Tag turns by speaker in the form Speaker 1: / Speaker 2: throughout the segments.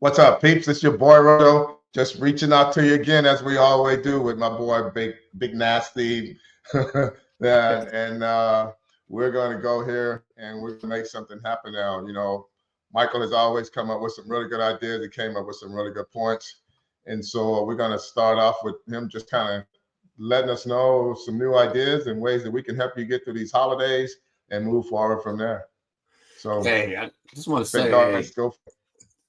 Speaker 1: What's up, peeps? It's your boy Rodo. Just reaching out to you again, as we always do with my boy Big Nasty. and we're going to go here and we're going to make something happen now. Michael has always come up with some really good ideas. He came up with some really good points. And so we're going to start off with him just kind of letting us know some new ideas and ways that we can help you get through these holidays and move forward from there. So,
Speaker 2: Hey, I just want to
Speaker 1: big
Speaker 2: say,
Speaker 1: guys,
Speaker 2: hey,
Speaker 1: go.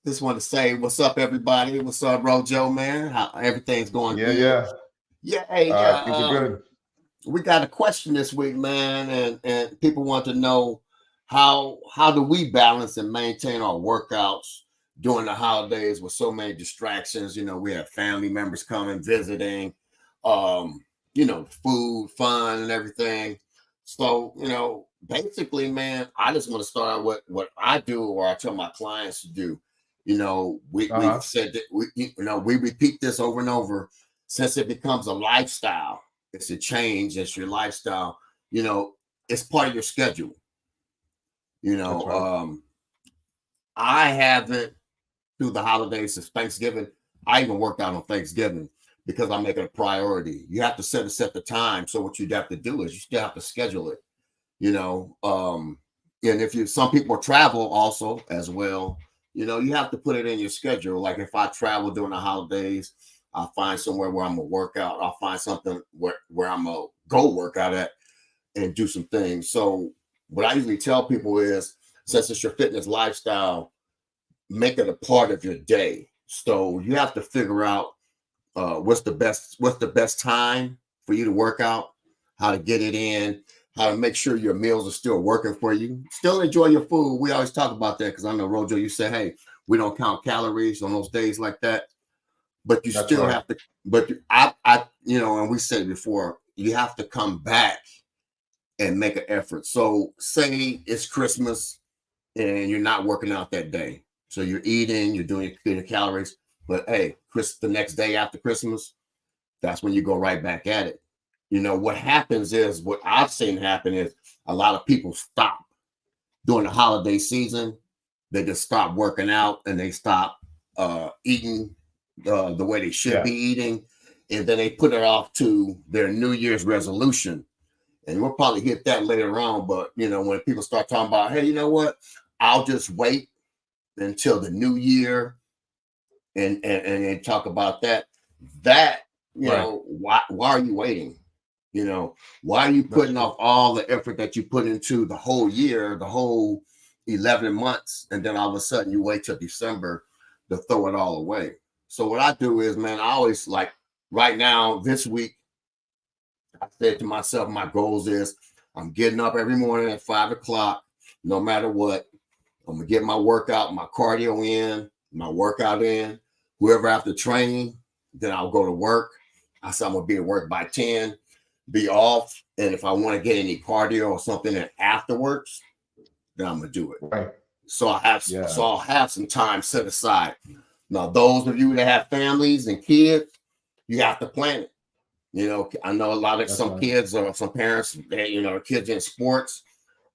Speaker 2: just want to say, what's up, everybody? What's up, Rojo, man? How everything's going
Speaker 1: Yeah,
Speaker 2: good?
Speaker 1: yeah.
Speaker 2: Yeah, hey, yeah.
Speaker 1: Things are good.
Speaker 2: We got a question this week, man, and people want to know how do we balance and maintain our workouts during the holidays with so many distractions? We have family members coming, visiting, um, food, fun, and everything. So, basically, man, I just want to start out with what I do or I tell my clients to do. We've
Speaker 1: Uh-huh.
Speaker 2: said that we repeat this over and over since it becomes a lifestyle. It's a change. It's your lifestyle. It's part of your schedule. You
Speaker 1: That's
Speaker 2: know,
Speaker 1: right.
Speaker 2: I haven't through the holidays since Thanksgiving. I even worked out on Thanksgiving because I make it a priority. You have to set the time. So what you'd have to do is you still have to schedule it. You know, and if you some people travel also as well. You have to put it in your schedule. Like if I travel during the holidays, I'll find somewhere where I'm gonna work out. I'll find something where I'm gonna go work out at and do some things. So what I usually tell people is, since it's your fitness lifestyle, make it a part of your day. So you have to figure out what's the best time for you to work out, how to get it in, how to make sure your meals are still working for you. Still enjoy your food. We always talk about that because I know Rojo, you say, hey, we don't count calories on those days like that, but you
Speaker 1: That's
Speaker 2: still
Speaker 1: right.
Speaker 2: have to. But and we said before, you have to come back and make an effort. So say it's Christmas and you're not working out that day. So you're eating, you're doing your calories, but hey, the next day after Christmas, that's when you go right back at it. What happens is, what I've seen happen is a lot of people stop during the holiday season. They just stop working out and they stop eating the way they should
Speaker 1: Yeah.
Speaker 2: be eating. And then they put it off to their New Year's resolution. And we'll probably hit that later on. But, when people start talking about, hey, you know what? I'll just wait until the new year and talk about that. That,
Speaker 1: Right.
Speaker 2: why are you waiting? Why are you
Speaker 1: That's
Speaker 2: putting
Speaker 1: true.
Speaker 2: off all the effort that you put into the whole year, the whole 11 months, and then all of a sudden you wait till December to throw it all away? So what I do is, man, I always like right now, this week, I said to myself, my goals is I'm getting up every morning at 5 o'clock, no matter what. I'm gonna get my workout, my cardio in, my workout in. Whoever after training, then I'll go to work. I said I'm gonna be at work by 10, be off. And if I want to get any cardio or something afterwards, then I'm gonna do it.
Speaker 1: Right.
Speaker 2: So
Speaker 1: Yeah.
Speaker 2: I'll have some time set aside. Now, those of you that have families and kids, you have to plan it. I know a lot of
Speaker 1: That's
Speaker 2: some
Speaker 1: right.
Speaker 2: kids or some parents, kids in sports.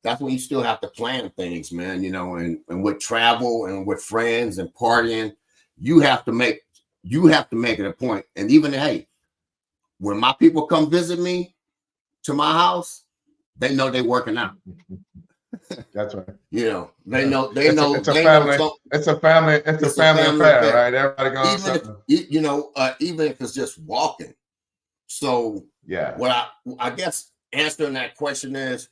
Speaker 2: That's when you still have to plan things, man. And with travel and with friends and partying, you have to make it a point. And even hey, when my people come visit me to my house, they know they're working out.
Speaker 1: That's right.
Speaker 2: They
Speaker 1: Yeah.
Speaker 2: know they know
Speaker 1: It's a
Speaker 2: they know
Speaker 1: family.
Speaker 2: some.
Speaker 1: It's a
Speaker 2: It's a
Speaker 1: family
Speaker 2: family
Speaker 1: affair,
Speaker 2: affair,
Speaker 1: right? Everybody going
Speaker 2: even if
Speaker 1: something.
Speaker 2: even if it's just walking. So
Speaker 1: Yeah.
Speaker 2: what I guess answering that question is,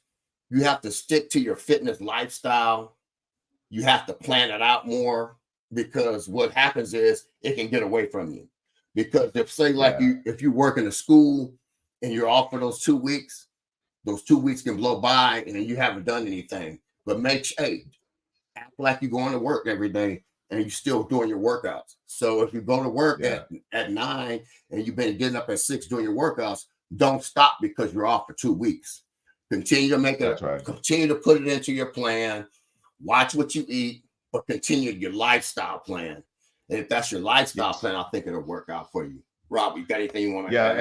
Speaker 2: you have to stick to your fitness lifestyle. You have to plan it out more, because what happens is it can get away from you. Because if say like
Speaker 1: Yeah.
Speaker 2: if you work in a school and you're off for those 2 weeks can blow by and you haven't done anything. But hey, act like you're going to work every day and you're still doing your workouts. So if you go to work
Speaker 1: Yeah.
Speaker 2: at 9 and you've been getting up at 6 doing your workouts, don't stop because you're off for 2 weeks.
Speaker 1: That's right.
Speaker 2: Continue to put it into your plan. Watch what you eat, but continue your lifestyle plan. And if that's your lifestyle
Speaker 1: Yes.
Speaker 2: plan, I think it'll work out for you. Rob, you got anything you want to
Speaker 1: Yeah.
Speaker 2: add?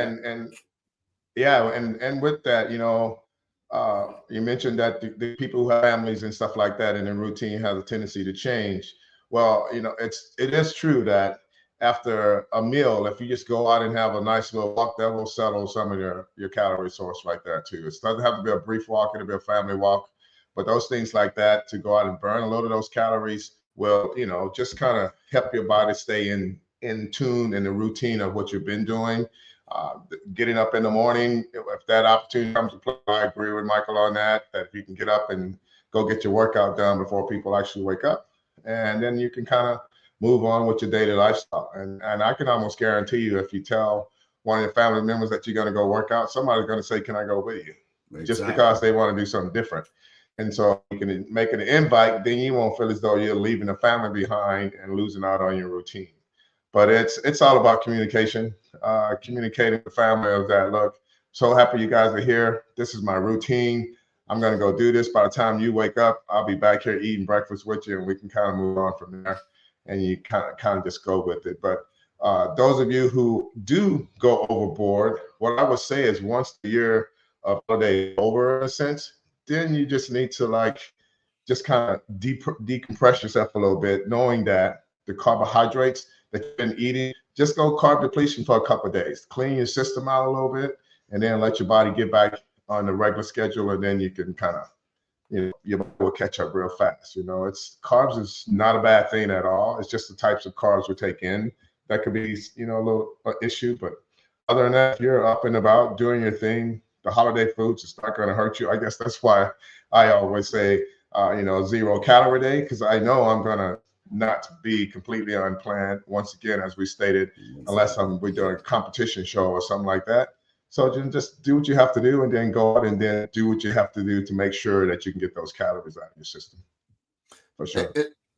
Speaker 1: And with that, you mentioned that the people who have families and stuff like that, and their routine has a tendency to change. Well, it is true that after a meal, if you just go out and have a nice little walk, that will settle some of your calorie source right there too. It doesn't have to be a brief walk; it'll be a family walk. But those things like that to go out and burn a load of those calories will, just kind of help your body stay in tune in the routine of what you've been doing. Uh, Getting up in the morning, if that opportunity comes to play, I agree with Michael on that. That if you can get up and go get your workout done before people actually wake up, and then you can kind of move on with your daily lifestyle. And I can almost guarantee you, if you tell one of your family members that you're going to go work out, somebody's going to say, "Can I go with you?"
Speaker 2: Exactly.
Speaker 1: Just because they want to do something different. And so you can make an invite, then you won't feel as though you're leaving the family behind and losing out on your routine. But it's all about communication, communicating with the family of that. Look, so happy you guys are here. This is my routine. I'm going to go do this. By the time you wake up, I'll be back here eating breakfast with you, and we can kind of move on from there. And you kind of just go with it. But those of you who do go overboard, what I would say is once the year of holiday over, in a sense, then you just need to just kind of decompress yourself a little bit, knowing that the carbohydrates that you've been eating, just go carb depletion for a couple of days, clean your system out a little bit, and then let your body get back on the regular schedule, and then you can kind of, your body will catch up real fast. Carbs is not a bad thing at all. It's just the types of carbs we take in that could be, a little issue. But other than that, if you're up and about doing your thing, the holiday foods, it's not going to hurt you. I guess that's why I always say, 0 calorie day, because I know I'm going to not be completely unplanned. Once again, as we stated, unless we're doing a competition show or something like that. So just do what you have to do, and then go out and then do what you have to do to make sure that you can get those calories out of your system. For sure.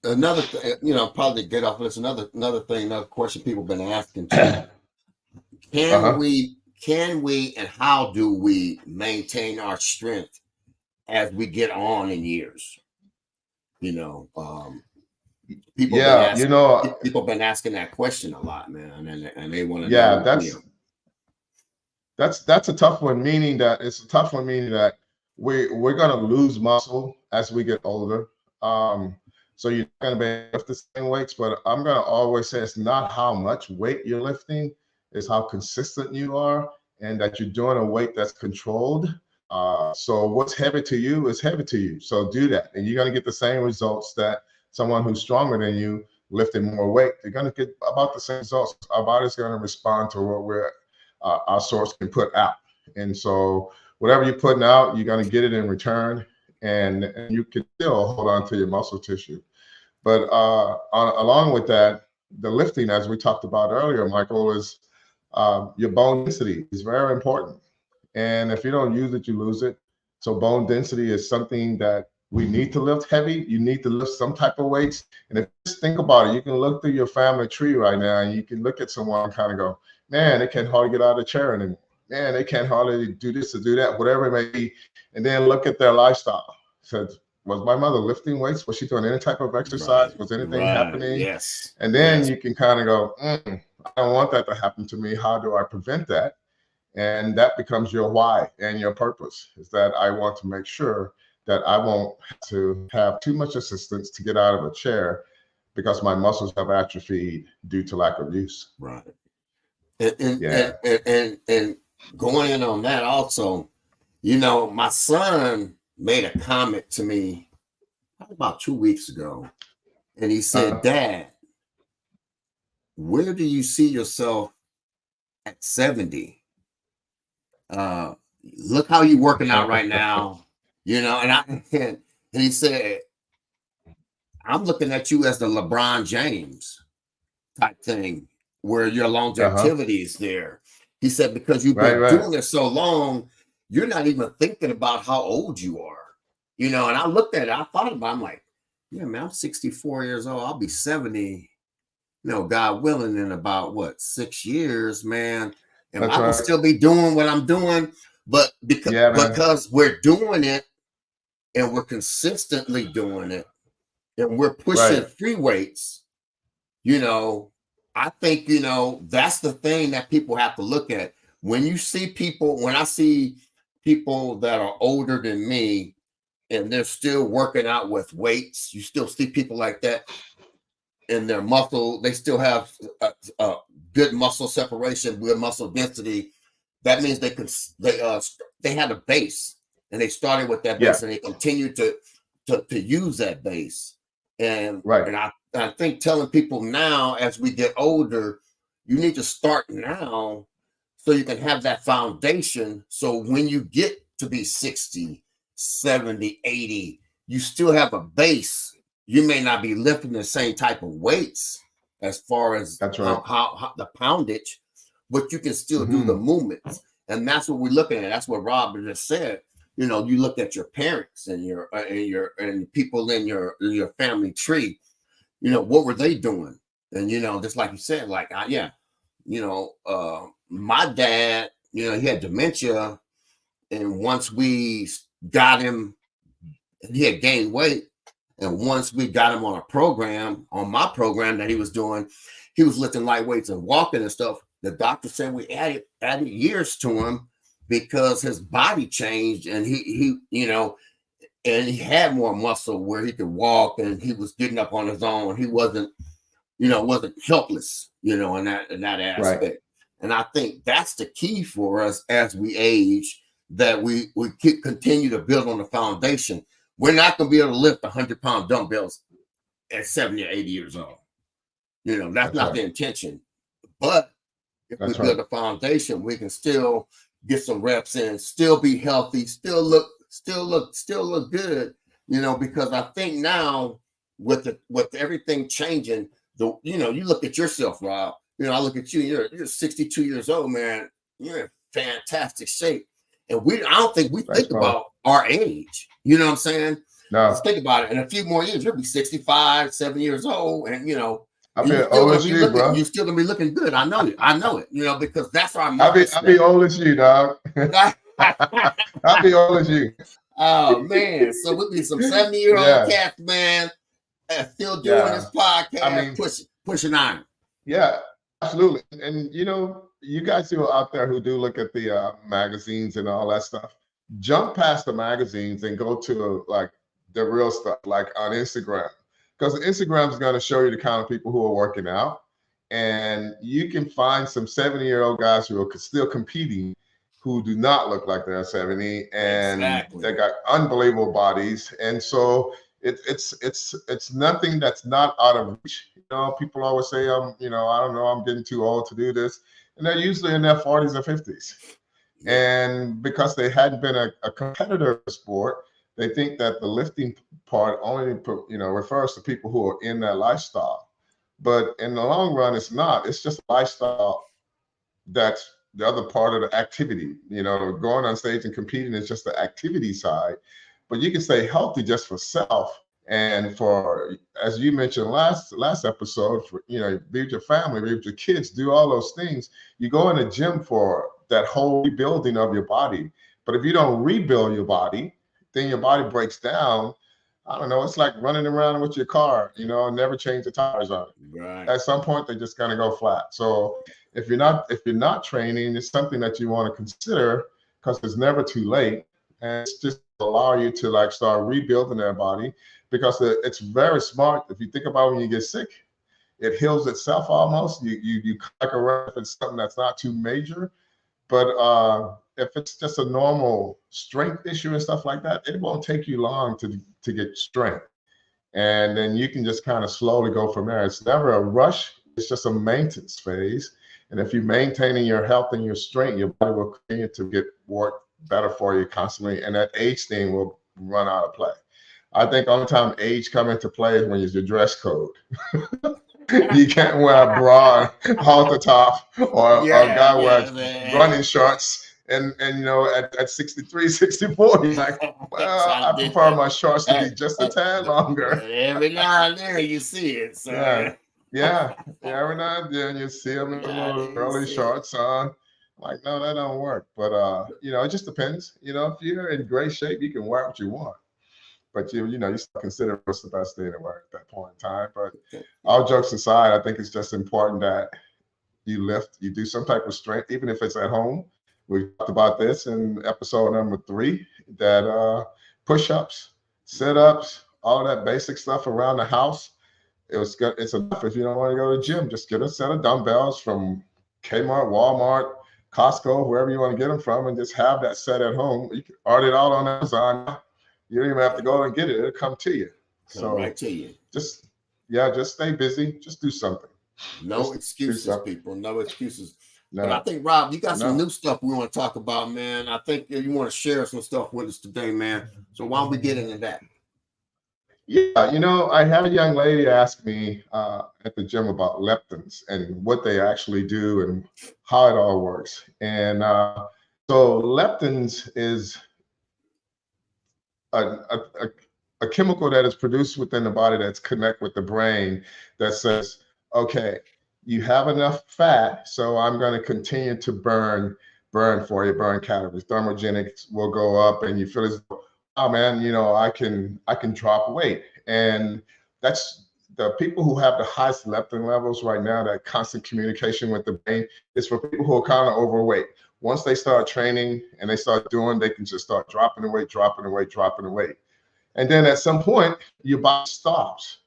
Speaker 2: Another thing, probably to get off this, another thing, another question people have been asking too. Can we and how do we maintain our strength as we get on in years? People have been asking that question a lot, man, and they want to know.
Speaker 1: That's a tough one, meaning that we're going to lose muscle as we get older. So you're not going to be lift the same weights, but I'm going to always say it's not how much weight you're lifting, it's how consistent you are, and that you're doing a weight that's controlled. So what's heavy to you is heavy to you. So do that, and you're going to get the same results that someone who's stronger than you lifting more weight. You're going to get about the same results. Our body's going to respond to what our source can put out. And so whatever you're putting out, you're going to get it in return, and you can still hold on to your muscle tissue. But along with that, the lifting, as we talked about earlier, Michael, is your bone density is very important. And if you don't use it, you lose it. So bone density is something that we need to lift heavy. You need to lift some type of weights. And if you just think about it, you can look through your family tree right now, and you can look at someone and kind of go, man, they can't hardly get out of the chair anymore. Man, they can't hardly do this or do that, whatever it may be. And then look at their lifestyle. So was my mother lifting weights? Was she doing any type of exercise?
Speaker 2: Right.
Speaker 1: Was anything happening?
Speaker 2: Yes.
Speaker 1: And then you can kind of go, I don't want that to happen to me. How do I prevent that? And that becomes your why and your purpose, is that I want to make sure that I won't have to have too much assistance to get out of a chair because my muscles have atrophied due to lack of use.
Speaker 2: Right. And going in on that also, my son made a comment to me about 2 weeks ago, and he said, Dad, where do you see yourself at 70? Look how you're working out right now, and he said, I'm looking at you as the LeBron James type thing, where your longevity is there. He said, because you've been doing it so long, you're not even thinking about how old you are, and I looked at it, I thought about it, I'm like, yeah, man, I'm 64 years old. I'll be 70, God willing, in about 6 years, man. And I will still be doing what I'm doing, but because we're doing it and we're consistently doing it and we're pushing free weights, I think, that's the thing that people have to look at. When I see people that are older than me and they're still working out with weights, you still see people like that. in their muscle, they still have a good muscle separation, good muscle density. That means they had a base, and they started with that
Speaker 1: Yeah.
Speaker 2: base, and they continue to use that base. And
Speaker 1: Right.
Speaker 2: I think telling people now, as we get older, you need to start now so you can have that foundation. So when you get to be 60, 70, 80, you still have a base. You may not be lifting the same type of weights as far as
Speaker 1: That's right.
Speaker 2: how the poundage, but you can still do the
Speaker 1: Mhm.
Speaker 2: movements. And that's what we're looking at. That's what Rob just said. You know, you look at your parents and and people in your family tree. You know, what were they doing? And you know, just like you said, like my dad, you know, he had dementia, and once we got him, he had gained weight, and once we got him on my program that he was doing, he was lifting light weights and walking and stuff. The doctor said we added years to him because his body changed, and he you know, and he had more muscle where he could walk, and he was getting up on his own. He wasn't helpless, you know, in that
Speaker 1: Right.
Speaker 2: aspect. And I think that's the key for us as we age, that we continue to build on the foundation. We're not going to be able to lift 100-pound dumbbells at 70 or 80 years old. You know, that's not
Speaker 1: right.
Speaker 2: the intention. But if
Speaker 1: That's
Speaker 2: we build
Speaker 1: right.
Speaker 2: a foundation, we can still get some reps in, still be healthy, still look good, you know, because I think now with everything changing, you look at yourself, Rob. You know, I look at you, you're 62 years old, man. You're in fantastic shape. And I don't think we
Speaker 1: Thanks,
Speaker 2: think
Speaker 1: brother.
Speaker 2: about our age. You know what I'm saying?
Speaker 1: No,
Speaker 2: Let's think about it. In a few more years, you'll be 65, 7 years old, and you know,
Speaker 1: I'll
Speaker 2: and
Speaker 1: be
Speaker 2: you're
Speaker 1: as
Speaker 2: still
Speaker 1: old
Speaker 2: gonna
Speaker 1: as
Speaker 2: be
Speaker 1: you,
Speaker 2: looking,
Speaker 1: bro.
Speaker 2: you're still gonna be looking good. I know it, you know, because that's our
Speaker 1: I'll be
Speaker 2: mindset.
Speaker 1: old as you, dog. I'll be old as you.
Speaker 2: Oh man, so we be some 70-year-old
Speaker 1: Yeah.
Speaker 2: cats, man, still doing
Speaker 1: Yeah.
Speaker 2: this
Speaker 1: I
Speaker 2: podcast,
Speaker 1: mean,
Speaker 2: pushing iron.
Speaker 1: yeah, absolutely. And you know, you guys who are out there who do look at the magazines and all that stuff, jump past the magazines and go to like the real stuff, like on Instagram, because Instagram is going to show you the kind of people who are working out, and you can find some 70-year-old guys who are still competing, who do not look like they're 70, and
Speaker 2: Exactly.
Speaker 1: they got unbelievable bodies, and so it's nothing that's not out of reach. You know, people always say, I don't know, I'm getting too old to do this, and they're usually in their 40s or 50s.
Speaker 2: Yeah.
Speaker 1: And because they hadn't been a competitor in the sport, they think that the lifting part only, refers to people who are in that lifestyle. But in the long run, it's not. It's just a lifestyle that's the other part of the activity. You know, going on stage and competing is just the activity side. But you can stay healthy just for self and for, as you mentioned last episode, for be with your family, be with your kids, do all those things. You go in the gym for that whole rebuilding of your body. But if you don't rebuild your body, then your body breaks down. I don't know. It's like running around with your car, never change the tires on it.
Speaker 2: Right.
Speaker 1: At some point, they're just going to go flat. So if you're not training, it's something that you want to consider, because it's never too late, and it's just allow you to like start rebuilding that body, because it's very smart. If you think about when you get sick, it heals itself almost. You like around if it's something that's not too major, but if it's just a normal strength issue and stuff like that, it won't take you long to get strength, and then you can just kind of slowly go from there. It's never a rush. It's just a maintenance phase. And if you're maintaining your health and your strength, your body will continue to get work better for you constantly. And that age thing will run out of play. I think only time age come into play is when it's your dress code. You can't wear a bra off the top, or a guy wears running shorts. And at 63, 64, he's like, well, I prefer my shorts to be just a tad longer.
Speaker 2: Every now and then you see it. So
Speaker 1: Yeah. Every now and then you see them in the little early shorts on. Like, no, that don't work. But it just depends. If you're in great shape, you can wear what you want. But you still consider what's the best thing to wear at that point in time. But all jokes aside, I think it's just important that you lift, you do some type of strength, even if it's at home. We talked about this in episode number 3, that push-ups, sit-ups, all that basic stuff around the house. It's enough. If you don't want to go to the gym, just get a set of dumbbells from Kmart, Walmart, Costco, wherever you want to get them from, and just have that set at home. You can order it out on Amazon. You don't even have to go and get it. It'll come to you.
Speaker 2: Come right to you.
Speaker 1: Just stay busy. Just do something.
Speaker 2: No excuses, people. No excuses.
Speaker 1: No.
Speaker 2: But I think, Rob, you got some new stuff we want to talk about, man. I think you want to share some stuff with us today, man. So why don't we get into that?
Speaker 1: Yeah, I had a young lady ask me at the gym about leptins and what they actually do and how it all works. And so leptins is a chemical that is produced within the body that's connect with the brain that says, okay, you have enough fat, so I'm going to continue to burn for you, burn calories. Thermogenics will go up, and you feel as though, oh man, I can drop weight. And that's the people who have the highest leptin levels right now, that constant communication with the brain, is for people who are kind of overweight. Once they start training and they start doing, they can just start dropping the weight. And then at some point, your body stops.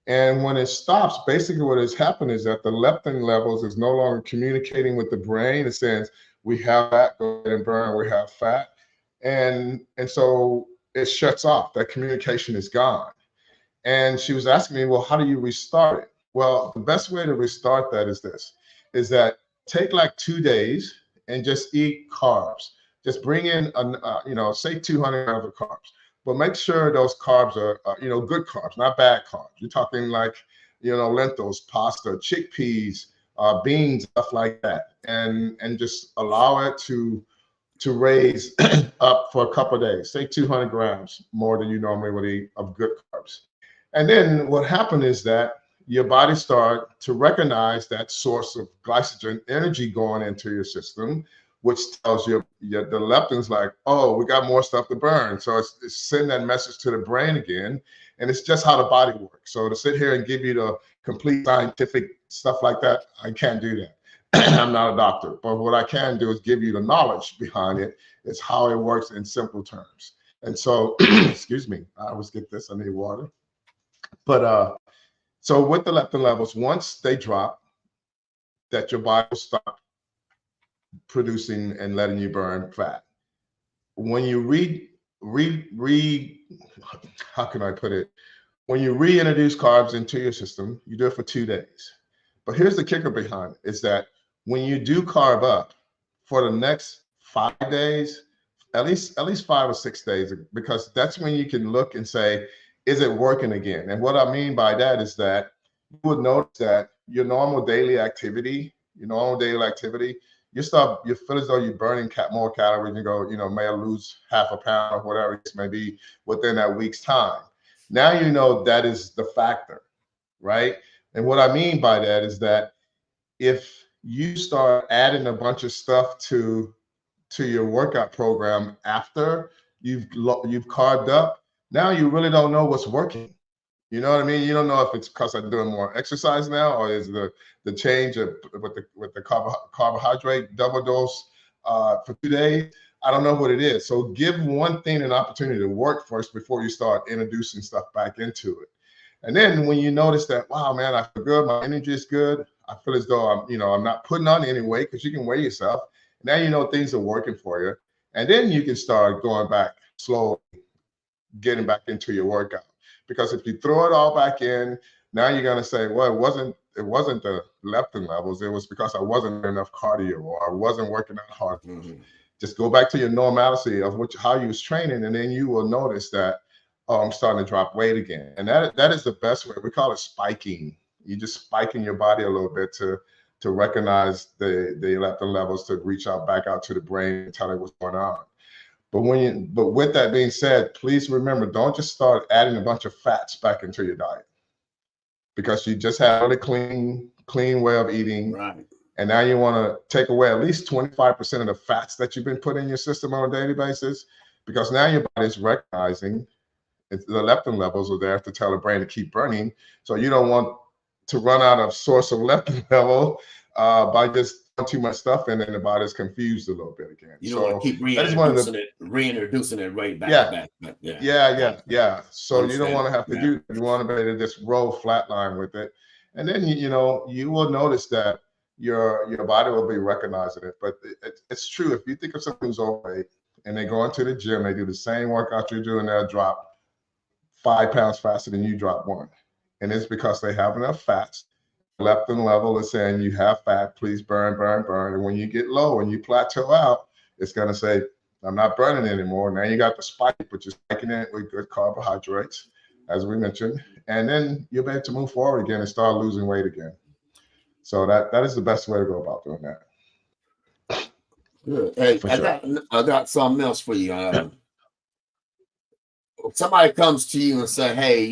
Speaker 1: And when it stops, basically what has happened is that the leptin levels is no longer communicating with the brain. It says, we have fat, go ahead and burn, we have fat. And so it shuts off. That communication is gone. And she was asking me, well, how do you restart it? Well, the best way to restart that is that take like 2 days and just eat carbs. Just bring in, say 200 grams of carbs. But make sure those carbs are, good carbs, not bad carbs. You're talking like, lentils, pasta, chickpeas, beans, stuff like that. And just allow it to raise up for a couple of days, say 200 grams more than you normally would eat of good carbs. And then what happened is that your body start to recognize that source of glycogen energy going into your system, which tells you the leptin's like, oh, we got more stuff to burn. So it's sending that message to the brain again. And it's just how the body works. So to sit here and give you the complete scientific stuff like that, I can't do that. I'm not a doctor. But what I can do is give you the knowledge behind it. It's how it works in simple terms. And so, excuse me, I always get this, I need water. But so with the leptin levels, once they drop, that your body will stop producing and letting you burn fat. When you how can I put it? When you reintroduce carbs into your system, you do it for 2 days. But here's the kicker behind it, is that when you do carb up for the next 5 days, at least 5 or 6 days, because that's when you can look and say, is it working again? And what I mean by that is that you would notice that your normal daily activity, you feel as though you're burning more calories. You go, may I lose half a pound or whatever it may be within that week's time. Now you know that is the factor, right? And what I mean by that is that if you start adding a bunch of stuff to your workout program after you've carved up, now you really don't know what's working. You know what I mean? You don't know if it's because I'm doing more exercise now, or is the change with the carbohydrate double dose for 2 days. I don't know what it is. So give one thing an opportunity to work first before you start introducing stuff back into it. And then when you notice that, wow, man, I feel good, my energy is good, I feel as though I'm not putting on any weight, because you can weigh yourself. Now you know things are working for you. And then you can start going back slowly, getting back into your workout. Because if you throw it all back in, now you're going to say, well, it wasn't the leptin levels. It was because I wasn't doing enough cardio, or I wasn't working out hard. Mm-hmm. Just go back to your normalcy of how you was training, and then you will notice that, oh, I'm starting to drop weight again. And that is the best way. We call it spiking. You just spiking your body a little bit to recognize the leptin levels, to reach out back out to the brain and tell it what's going on. But with that being said, please remember, don't just start adding a bunch of fats back into your diet, because you just had a really clean way of eating. Right. And now you want to take away at least 25% of the fats that you've been putting in your system on a daily basis, because now your body is recognizing the leptin levels are there to tell the brain to keep burning. So you don't want to run out of source of leptin level by just too much stuff in, and the body's confused a little bit again.
Speaker 2: You don't want to keep
Speaker 1: that is one of the
Speaker 2: reintroducing it right back
Speaker 1: yeah.
Speaker 2: to back.
Speaker 1: Yeah. So you don't want to have to
Speaker 2: Yeah.
Speaker 1: do that. You want to be able to just roll flatline with it. And then, you will notice that your body will be recognizing it. But it's true. If you think of someone who's overweight and they go into the gym, they do the same workout you're doing, they'll drop 5 pounds faster than you drop 1. And it's because they have enough fats. Leptin level is saying you have fat, please burn. And when you get low and you plateau out, it's going to say, I'm not burning anymore. Now you got the spike, which is spiking it with good carbohydrates, as we mentioned. And then you'll be able to move forward again and start losing weight again. So that is the best way to go about doing that.
Speaker 2: Good. Hey, I got something else for you. Somebody comes to you and say, hey,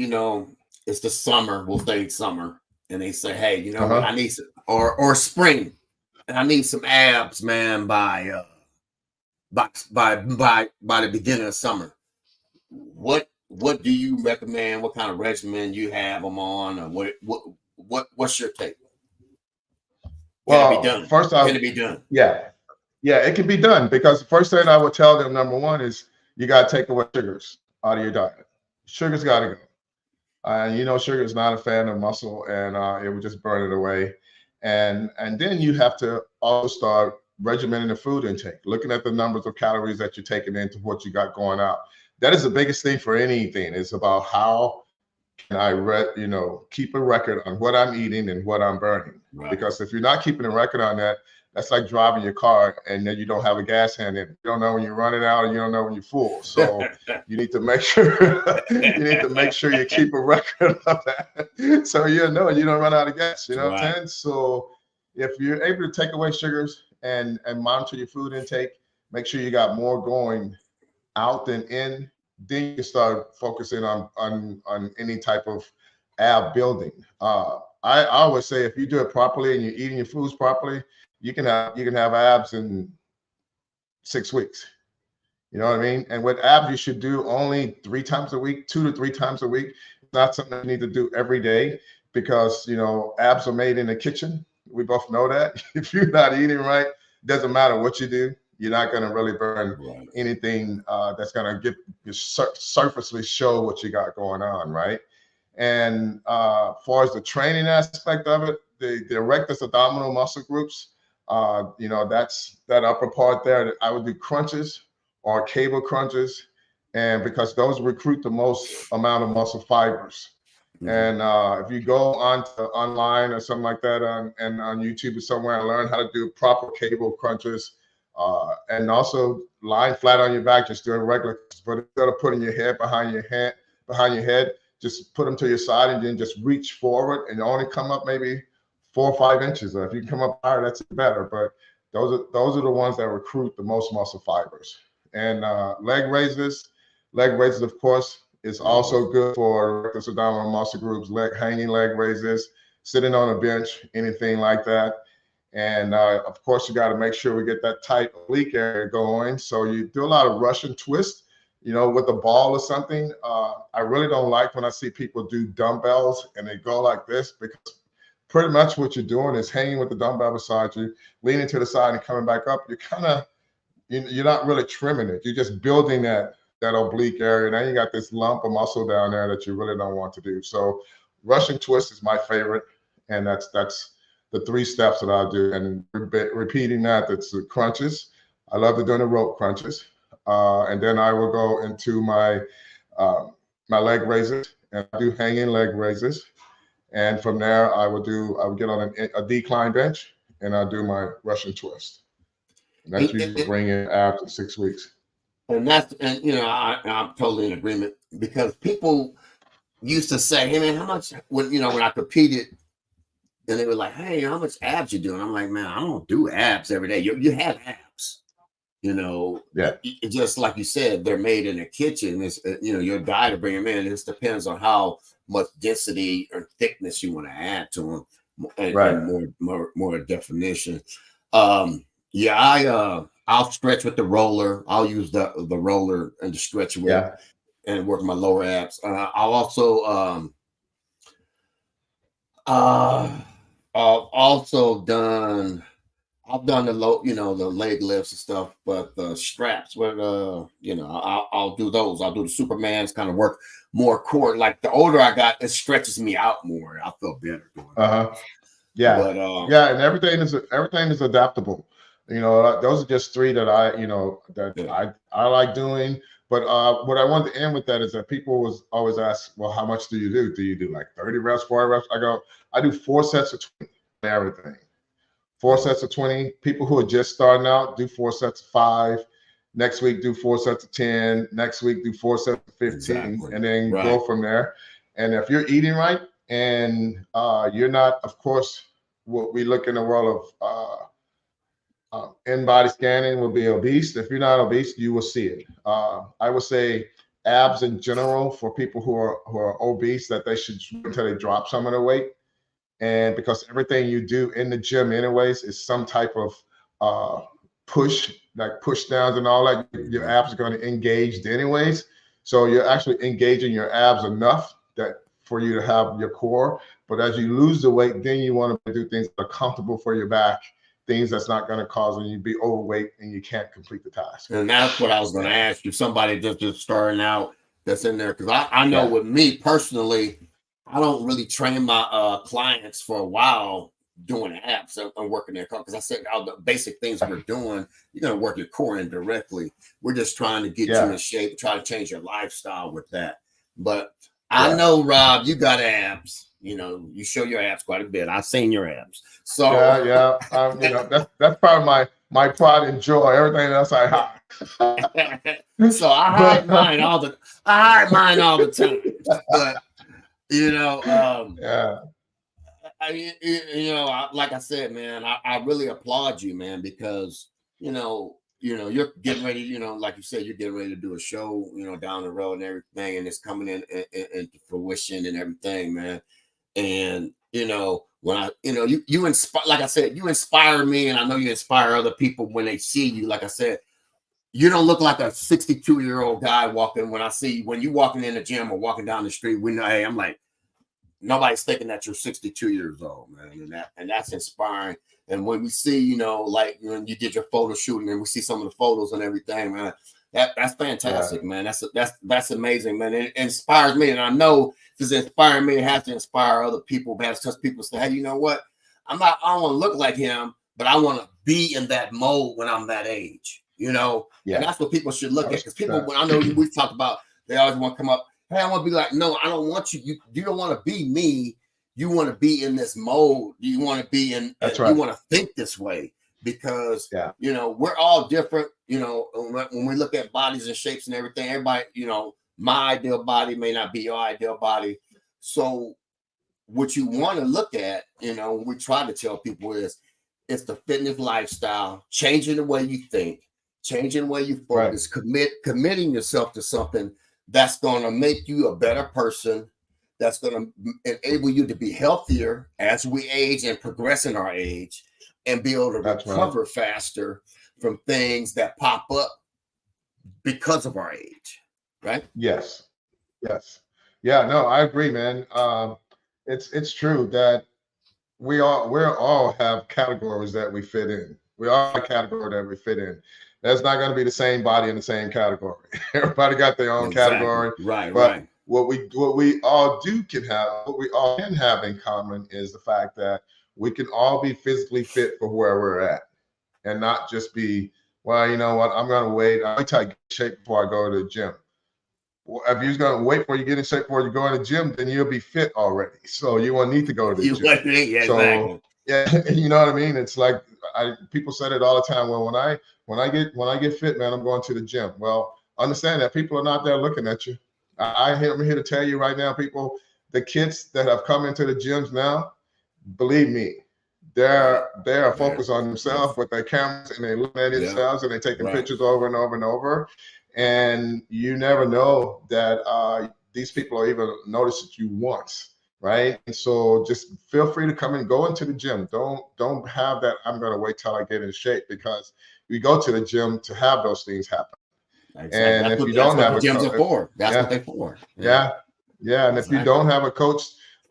Speaker 2: it's the summer, we'll say summer. And they say, hey, I need some, or spring, and I need some abs, man, by the beginning of summer. What do you recommend? What kind of regimen you have them on, or what's your take? Can it be done?
Speaker 1: First off,
Speaker 2: can it be done?
Speaker 1: Yeah, it can be done, because the first thing I would tell them, number one, is you got to take away sugars out of your diet. Sugar's got to go. Sugar is not a fan of muscle, and it would just burn it away. And then you have to also start regimenting the food intake, looking at the numbers of calories that you're taking into what you got going out. That is the biggest thing for anything. It's about how can I keep a record on what I'm eating and what I'm burning. Right. Because if you're not keeping a record on that, that's like driving your car and then you don't have a gas hand in it. You don't know when you're running out, and you don't know when you're full. So you need to make sure you keep a record of that, so you don't run out of gas. You know what I'm saying? So if you're able to take away sugars and monitor your food intake, make sure you got more going out than in, then you can start focusing on any type of ab building. I always say, if you do it properly and you're eating your foods properly, you can have abs in 6 weeks. You know what I mean? And with abs, you should do only 3 times a week, 2 to 3 times a week. It's not something you need to do every day, because abs are made in the kitchen. We both know that. If you're not eating right, it doesn't matter what you do, you're not going to really burn anything that's going to get you surfacely show what you got going on, right? And as far as the training aspect of it, the erectus abdominal muscle groups, that's that upper part there, that I would do crunches or cable crunches, and because those recruit the most amount of muscle fibers. Mm-hmm. And if you go online or something like that on YouTube or somewhere and learn how to do proper cable crunches, and also lying flat on your back, just doing regular, but instead of putting your head behind your head, just put them to your side and then just reach forward and only come up maybe 4 or 5 inches. If you can come up higher, that's better. But those are the ones that recruit the most muscle fibers. And leg raises, of course, is also good for rectus abdominal muscle groups. Hanging leg raises, sitting on a bench, anything like that. And of course, you got to make sure we get that tight oblique area going. So you do a lot of Russian twist, with a ball or something. I really don't like when I see people do dumbbells and they go like this, because pretty much what you're doing is hanging with the dumbbell beside you, leaning to the side and coming back up. You're not really trimming it. You're just building that oblique area. Now you got this lump of muscle down there that you really don't want to do. So Russian twist is my favorite. And that's the 3 steps that I'll do. And repeating that's the crunches. I love doing the rope crunches. And then I will go into my leg raises, and I do hanging leg raises. And from there, I would get on a decline bench, and I'll do my Russian twist. And that's usually bringing it after 6 weeks.
Speaker 2: And I'm totally in agreement, because people used to say, "Hey man, how much?" When I competed, and they were like, "Hey, how much abs you doing?" I'm like, "Man, I don't do abs every day. You have abs." It just like you said, they're made in the kitchen. It's your diet to bring them in. It just depends on how much density or thickness you want to add to them, and more definition. I'll stretch with the roller. I'll use the roller and the stretch with, and work my lower abs. I'll also I've also done I've done the low, the leg lifts and stuff, but the straps, but I'll do those. I'll do the Superman's kind of work more core. Like the older I got, it stretches me out more. I feel better doing that.
Speaker 1: Yeah,
Speaker 2: But
Speaker 1: yeah, and everything is adaptable. Those are just three that I like doing. But what I wanted to end with that is that people was always ask, well, how much do you do? Do you do like 30 reps, 40 reps? I do 4 sets of 20 everything. 4 sets of 20. People who are just starting out do 4 sets of 5. Next week, do 4 sets of 10. Next week, do 4 sets of 15,
Speaker 2: exactly.
Speaker 1: and then go from there. And if you're eating right and you're not, of course, what we look in the world of in-body scanning will be obese. If you're not obese, you will see it. I would say abs in general for people who are obese, that they should wait until they drop some of the weight. And because everything you do in the gym anyways is some type of push, like push downs and all that, your abs are going to engage anyways. So you're actually engaging your abs enough that for you to have your core. But as you lose the weight, then you want to do things that are comfortable for your back, things that's not going to cause you to be overweight and you can't complete the task.
Speaker 2: And that's what I was going to ask you. Somebody just starting out that's in there, because I know with me personally, I don't really train my clients for a while doing abs and working their core, because I said all the basic things we're doing, you're going to work your core indirectly. We're just trying to get you in shape, try to change your lifestyle with that. But I know, Rob, you got abs. You show your abs quite a bit. I've seen your abs. So
Speaker 1: that's part of my pride and joy. Everything else I hide.
Speaker 2: So I hide mine all the time. But like I said, man, I really applaud you, man, because you're getting ready, like you said, you're getting ready to do a show, down the road and everything, and it's coming into fruition and everything, man. And when I, you inspire, like I said, you inspire me, and I know you inspire other people when they see you. Like I said, you don't look like a 62-year-old guy walking. When you walking in the gym or walking down the street, we know, hey, I'm like, nobody's thinking that you're 62 years old, man, and that's inspiring. And when we see, like when you did your photo shooting, and we see some of the photos and everything, man, that's fantastic, man. That's amazing, man. It inspires me, and I know if it's inspiring me, it has to inspire other people. Because people say, hey, you know what? I don't want to look like him, but I want to be in that mode when I'm that age, and that's what people should look at. Because people, when I know we've talked about, they always want to come up, hey, I want to be like, no, I don't want you. You don't want to be me. You want to be in this mode. You want to be in. That's right. You want to think this way, because we're all different. When we look at bodies and shapes and everything, everybody, my ideal body may not be your ideal body. So what you want to look at, we try to tell people is, it's the fitness lifestyle, changing the way you think, changing the way you focus, committing yourself to something that's going to make you a better person, that's going to enable you to be healthier as we age and progress in our age, and be able to recover faster from things that pop up because of our age, right?
Speaker 1: Yes. Yeah, no, I agree, man. It's true that we all have categories that we fit in. We all have a category that we fit in. That's not going to be the same body in the same category. Everybody got their own category.
Speaker 2: Right,
Speaker 1: but
Speaker 2: right.
Speaker 1: What we all can have in common is the fact that we can all be physically fit for where we're at, and not just be, well, you know what, I'm going to wait. I'll try to get in shape before I go to the gym. Well, if you're going to wait before you get in shape before you go to the gym, then you'll be fit already. So you won't need to go to the gym.
Speaker 2: Exactly.
Speaker 1: Yeah, you know what I mean? It's like people said it all the time. Well, when I get fit, man, I'm going to the gym. Well, understand that people are not there looking at you. I'm here to tell you right now, people, the kids that have come into the gyms now, believe me, they're focused on themselves with their cameras, and they look at themselves, and they're taking pictures over and over and over. And you never know that these people are even noticed you once, right? And so just feel free to come and go into the gym. Don't have that, I'm going to wait till I get in shape, because we go to the gym to have those things happen. Exactly. And if you don't have a
Speaker 2: gyms are for. That's what they're for.
Speaker 1: Yeah. And if you don't have a coach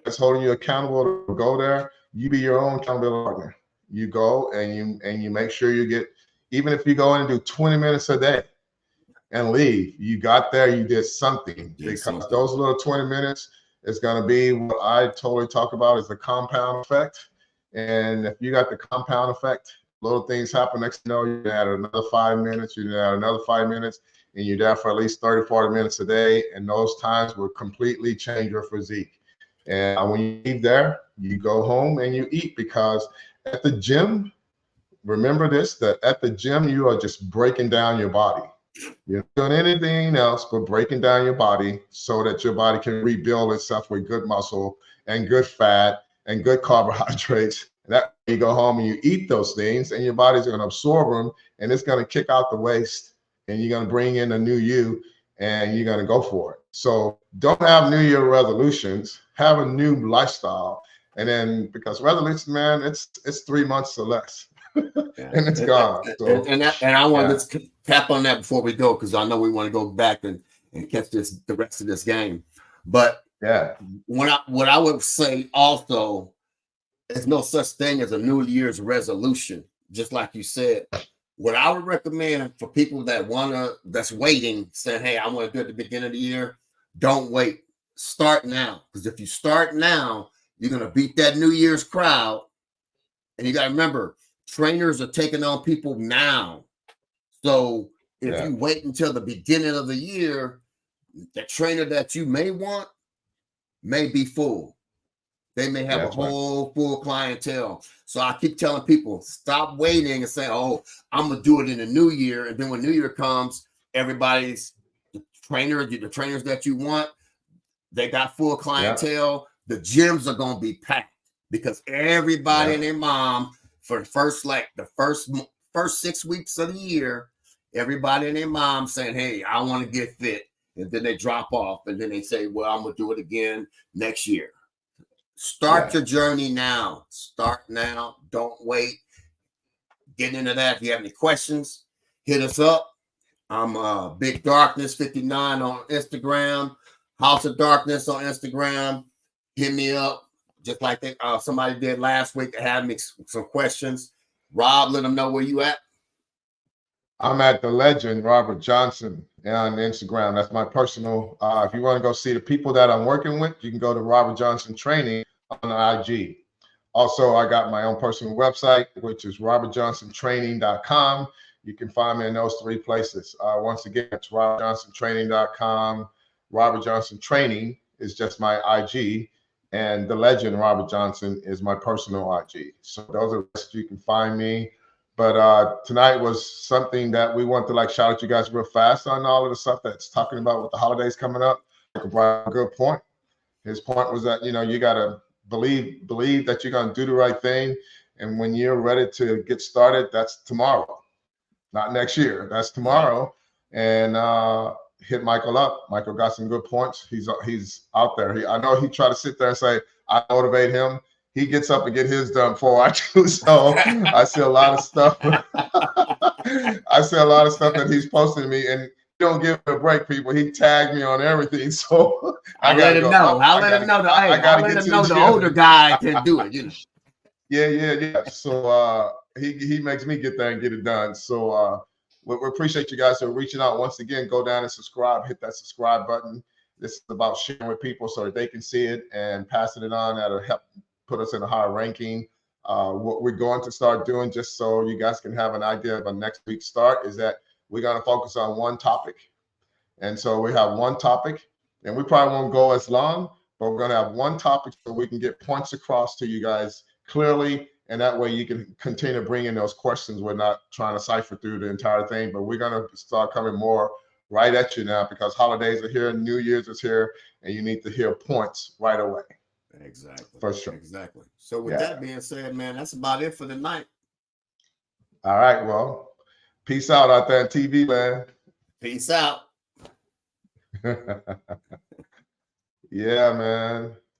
Speaker 1: that's holding you accountable to go there, you be your own accountability partner. you go and you make sure you get, even if you go in and do 20 minutes a day and leave, you got there, you did something, because those little 20 minutes is going to be what I totally talk about is the compound effect. And if you got the compound effect, little things happen. Next thing you know, you add another 5 minutes, you add another 5 minutes, and you're there for at least 30, 40 minutes a day. And those times will completely change your physique. And when you leave there, you go home and you eat, because at the gym, remember this, that at the gym, you are just breaking down your body. You're not doing anything else but breaking down your body so that your body can rebuild itself with good muscle and good fat and good carbohydrates. And that you go home and you eat those things, and your body's going to absorb them, and it's going to kick out the waste, and you're going to bring in a new you, and you're going to go for it. So don't have New Year resolutions, have a new lifestyle. And then, because resolution, man, it's 3 months or less. And it's gone. So,
Speaker 2: and I want to tap on that before we go, because I know we want to go back and catch the rest of this game. But
Speaker 1: yeah,
Speaker 2: what I would say also, there's no such thing as a New Year's resolution. Just like you said, what I would recommend for people that's waiting, saying, "Hey, I want to do it at the beginning of the year," don't wait. Start now, because if you start now, you're gonna beat that New Year's crowd. And you got to remember, trainers are taking on people now. So if you wait until the beginning of the year, the trainer that you may want may be full. They may have a whole full clientele. So I keep telling people, stop waiting and say, "Oh, I'm going to do it in the new year." And then when New Year comes, everybody's the trainers that you want, they got full clientele. The gyms are going to be packed, because everybody and their mom, for the first 6 weeks of the year, everybody and their mom saying, "Hey, I want to get fit." And then they drop off, and then they say, "Well, I'm going to do it again next year." Start your journey now. Start now. Don't wait. Get into that. If you have any questions, hit us up. I'm Big Darkness 59 on Instagram, House of Darkness on Instagram. Hit me up, just like somebody did last week to have me some questions. Rob, let them know where you at.
Speaker 1: I'm at The Legend Robert Johnson on Instagram. That's my personal. If you want to go see the people that I'm working with, you can go to Robert Johnson Training on IG. Also, I got my own personal website, which is robertjohnsontraining.com. You can find me in those 3 places. Once again, it's robertjohnsontraining.com. Robert Johnson Training is just my IG, and The Legend Robert Johnson is my personal IG. So those are the you can find me. But tonight was something that we want to shout out you guys real fast on all of the stuff that's talking about with the holidays coming up. Michael brought a good point. His point was that, you got to believe that you're going to do the right thing. And when you're ready to get started, that's tomorrow, not next year. That's tomorrow. And hit Michael up. Michael got some good points. He's out there. I know he tried to sit there and say, I motivate him. He gets up and get his done before I do. So I see a lot of stuff. I see a lot of stuff that he's posting to me, and he don't give me a break, people. He tagged me on everything. So
Speaker 2: I let him know. I let him know the older guy can do it,
Speaker 1: Yeah. So he makes me get there and get it done. So we appreciate you guys for reaching out. Once again, go down and subscribe. Hit that subscribe button. This is about sharing with people so that they can see it and passing it on. That'll help put us in a higher ranking. What we're going to start doing, just so you guys can have an idea of a next week's start, is that we're going to focus on one topic. And so we have one topic, and we probably won't go as long, but we're going to have one topic so we can get points across to you guys clearly. And that way you can continue to bring in those questions. We're not trying to cipher through the entire thing, but we're going to start coming more right at you now, because holidays are here, New Year's is here, and you need to hear points right away.
Speaker 2: Exactly.
Speaker 1: For sure.
Speaker 2: Exactly. So with that being said, man, that's about it for the night.
Speaker 1: All right. Well, peace out there in TV land.
Speaker 2: Peace out.
Speaker 1: Yeah, man.